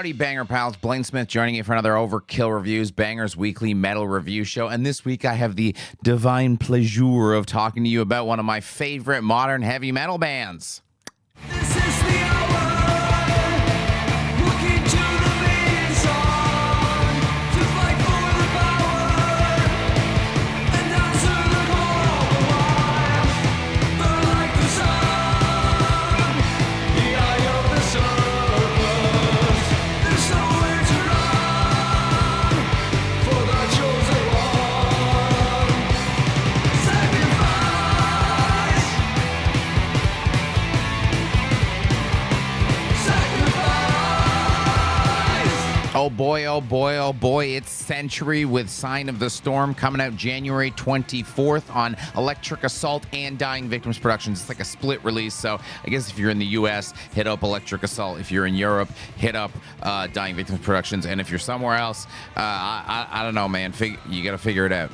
Howdy, Banger Pals. Blayne Smith joining you for another Overkill Reviews, Banger's weekly metal review show. And this week I have the divine pleasure of talking to you about one of my favorite modern heavy metal bands. This is the hour, looking to the main song, to fight for the power, and answer the call of the wild. Burn like the sun, the eye of the serpent. There's nowhere to run, for the chosen one. Sacrifice. Oh boy, oh boy, oh boy, it's Century with Sign of the Storm coming out January 24th on Electric Assault and Dying Victims Productions. It's like a split release, so I guess if you're in the US, hit up Electric Assault. If you're in Europe, hit up Dying Victims Productions. And if you're somewhere else, I don't know, man. You gotta figure it out.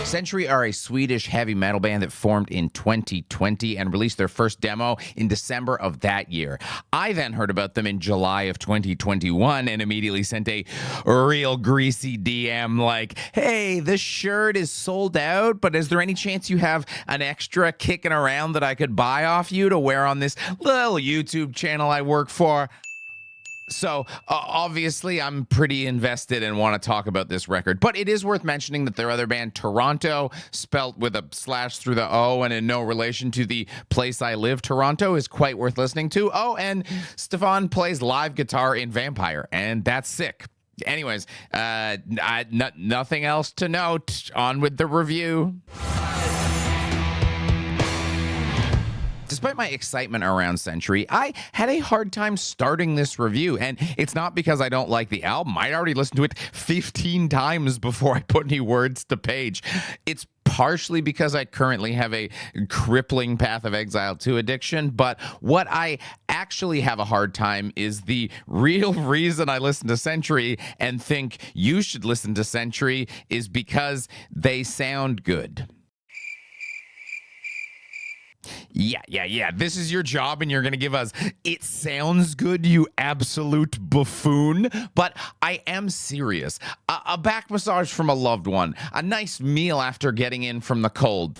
Century are a Swedish heavy metal band that formed in 2020 and released their first demo in December of that year. I then heard about them in July of 2021 and immediately sent a real greasy DM like, hey, this shirt is sold out, but is there any chance you have an extra kicking around that I could buy off you to wear on this little YouTube channel I work for? So, obviously, I'm pretty invested and want to talk about this record. But it is worth mentioning that their other band, Toronto, spelt with a slash through the O and in no relation to the place I live, Toronto, is quite worth listening to. Oh, and Stefan plays live guitar in Vampire, and that's sick. Anyways, nothing else to note. On with the review. Despite my excitement around Century, I had a hard time starting this review, and it's not because I don't like the album. I'd already listened to it 15 times before I put any words to page. It's partially because I currently have a crippling Path of Exile 2 addiction, but what I actually have a hard time is the real reason I listen to Century and think you should listen to Century is because they sound good. Yeah. This is your job, and you're going to give us, it sounds good, you absolute buffoon. But I am serious. A back massage from a loved one. A nice meal after getting in from the cold.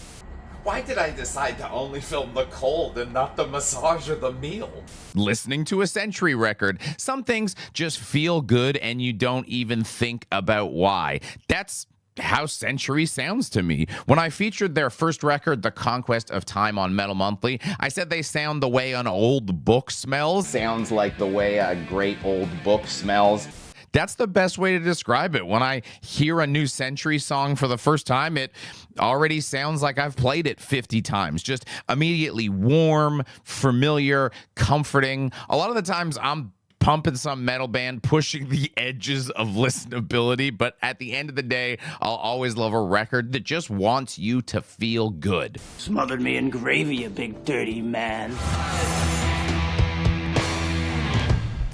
Why did I decide to only film the cold and not the massage or the meal? Listening to a Century record. Some things just feel good, and you don't even think about why. That's how Century sounds to me. When I featured their first record, The Conquest of Time, on Metal Monthly, I said they sound the way an old book smells. Sounds like the way a great old book smells. That's the best way to describe it. When I hear a new Century song for the first time, it already sounds like I've played it 50 times. Just immediately warm, familiar, comforting. A lot of the times I'm pumping some metal band, pushing the edges of listenability, but at the end of the day, I'll always love a record that just wants you to feel good. Smothered me in gravy, you big dirty man.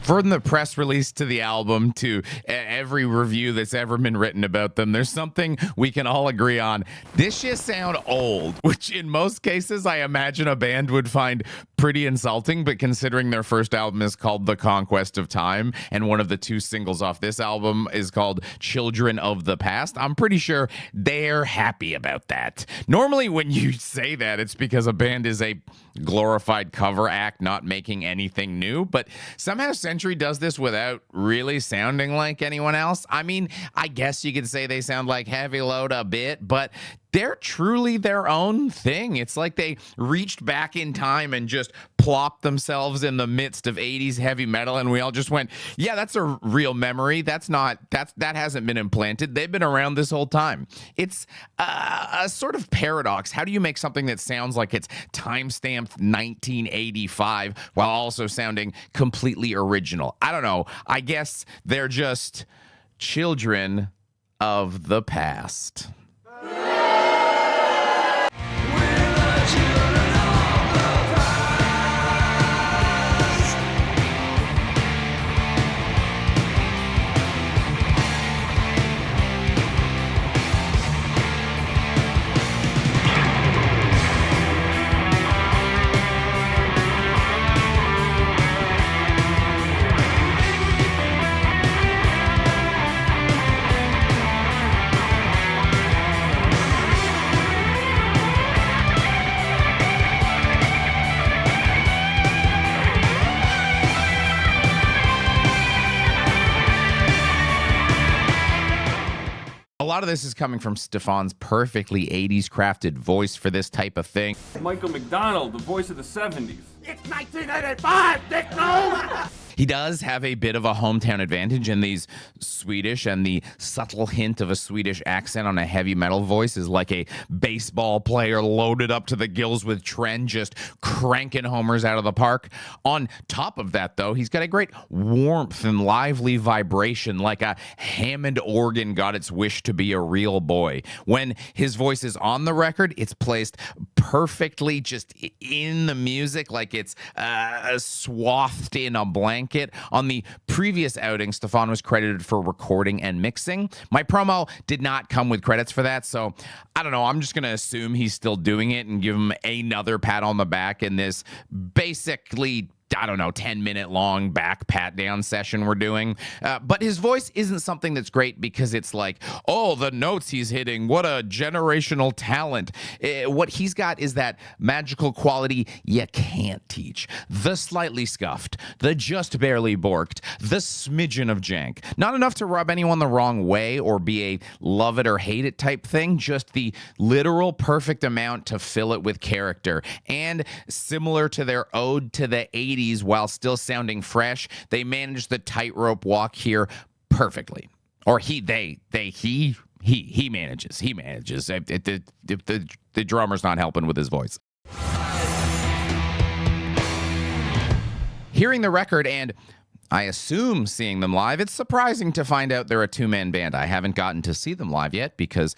From the press release to the album to every review that's ever been written about them, there's something we can all agree on. This shit sound old, which in most cases I imagine a band would find pretty insulting, but considering their first album is called The Conquest of Time and one of the two singles off this album is called Children of the Past, I'm pretty sure they're happy about that. Normally when you say that, it's because a band is a glorified cover act not making anything new, but somehow Century does this without really sounding like anyone else. I mean, I guess you could say they sound like Heavy Load a bit, but they're truly their own thing. It's like they reached back in time and just plopped themselves in the midst of 80s heavy metal, and we all just went, yeah, that's a real memory. That hasn't been implanted. They've been around this whole time. It's a sort of paradox. How do you make something that sounds like it's time-stamped 1985 while also sounding completely original? I don't know. I guess they're just children of the past. lot of this is coming from Stefan's perfectly 80s crafted voice for this type of thing. Michael McDonald, the voice of the 70s. It's 1985, Dick No! He does have a bit of a hometown advantage in these Swedish, and the subtle hint of a Swedish accent on a heavy metal voice is like a baseball player loaded up to the gills with Tren just cranking homers out of the park. On top of that, though, he's got a great warmth and lively vibration, like a Hammond organ got its wish to be a real boy. When his voice is on the record, it's placed perfectly just in the music, like it's swathed in a blanket. On the previous outing, Stefan was credited for recording and mixing. My promo did not come with credits for that, so I don't know. I'm just going to assume he's still doing it and give him another pat on the back in this basically, I don't know, 10-minute long back pat down session we're doing. But his voice isn't something that's great because it's like, oh, the notes he's hitting, what a generational talent. What he's got is that magical quality you can't teach. The slightly scuffed, the just barely borked, the smidgen of jank. Not enough to rub anyone the wrong way or be a love it or hate it type thing, just the literal perfect amount to fill it with character. And similar to their ode to the 80s, while still sounding fresh, they managed the tightrope walk here perfectly. Or he manages. The drummer's not helping with his voice. Hearing the record and I assume seeing them live, it's surprising to find out they're a two-man band. I haven't gotten to see them live yet because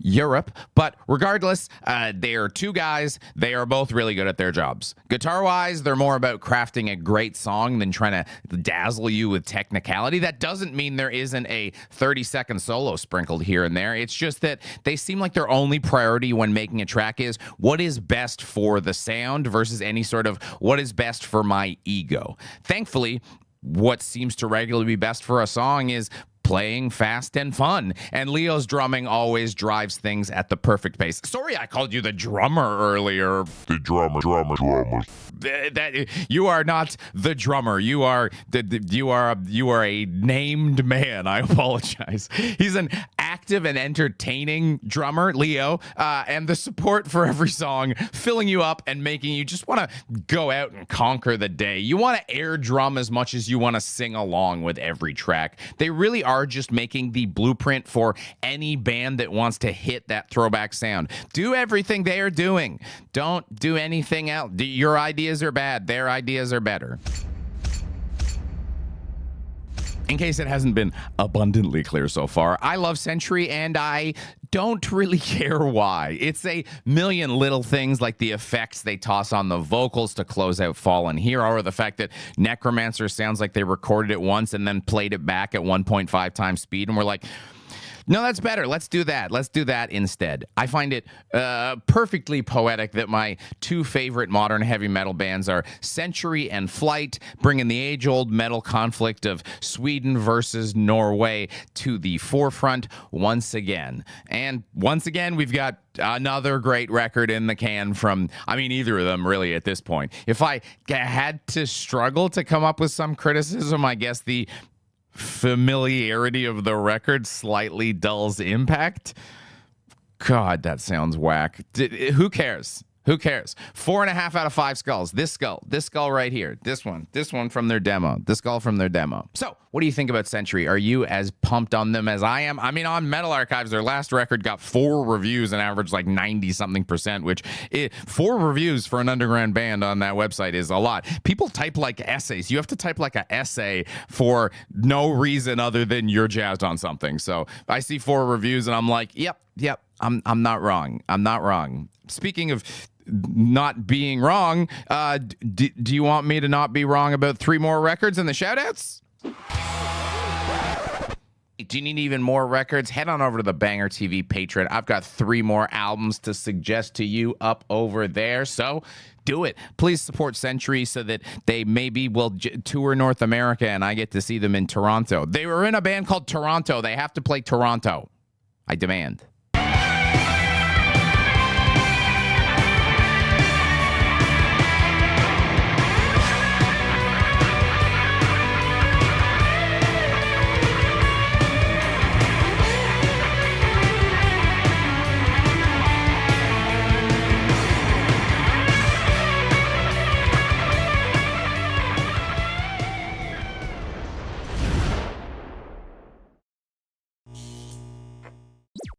Europe, but regardless, they are two guys. They are both really good at their jobs. Guitar-wise, they're more about crafting a great song than trying to dazzle you with technicality. That doesn't mean there isn't a 30-second solo sprinkled here and there. It's just that they seem like their only priority when making a track is what is best for the sound versus any sort of what is best for my ego. Thankfully, what seems to regularly be best for a song is playing fast and fun, and Leo's drumming always drives things at the perfect pace. Sorry I called you the drummer earlier. The drummer. That you are not the drummer. You are a named man. I apologize. He's an active and entertaining drummer, Leo, and the support for every song, filling you up and making you just want to go out and conquer the day. You want to air drum as much as you want to sing along with every track. They really are just making the blueprint for any band that wants to hit that throwback sound. Do everything they are doing. Don't do anything else. Your ideas are bad. Their ideas are better. In case it hasn't been abundantly clear so far, I love Century and I don't really care why. It's a million little things like the effects they toss on the vocals to close out Fallen Hero, or the fact that Necromancer sounds like they recorded it once and then played it back at 1.5 times speed, and we're like, no, that's better. Let's do that. Let's do that instead. I find it perfectly poetic that my two favorite modern heavy metal bands are Century and Flight, bringing the age-old metal conflict of Sweden versus Norway to the forefront once again. And once again, we've got another great record in the can from, either of them really at this point. If I had to struggle to come up with some criticism, I guess the familiarity of the record slightly dulls impact. God, that sounds whack. Who cares? Who cares? 4.5 out of 5 skulls. This skull right here. This one from their demo. The skull from their demo. So, what do you think about Century? Are you as pumped on them as I am? On Metal Archives, their last record got 4 reviews and averaged like 90-something%, which 4 reviews for an underground band on that website is a lot. People type like essays. You have to type like an essay for no reason other than you're jazzed on something. So, I see 4 reviews and I'm like, yep. I'm not wrong. I'm not wrong. Speaking of not being wrong, do you want me to not be wrong about 3 more records in the shoutouts? Do you need even more records? Head on over to the BangerTV Patreon. I've got 3 more albums to suggest to you up over there, so do it. Please support Century so that they maybe will tour North America and I get to see them in Toronto. They were in a band called Toronto. They have to play Toronto. I demand.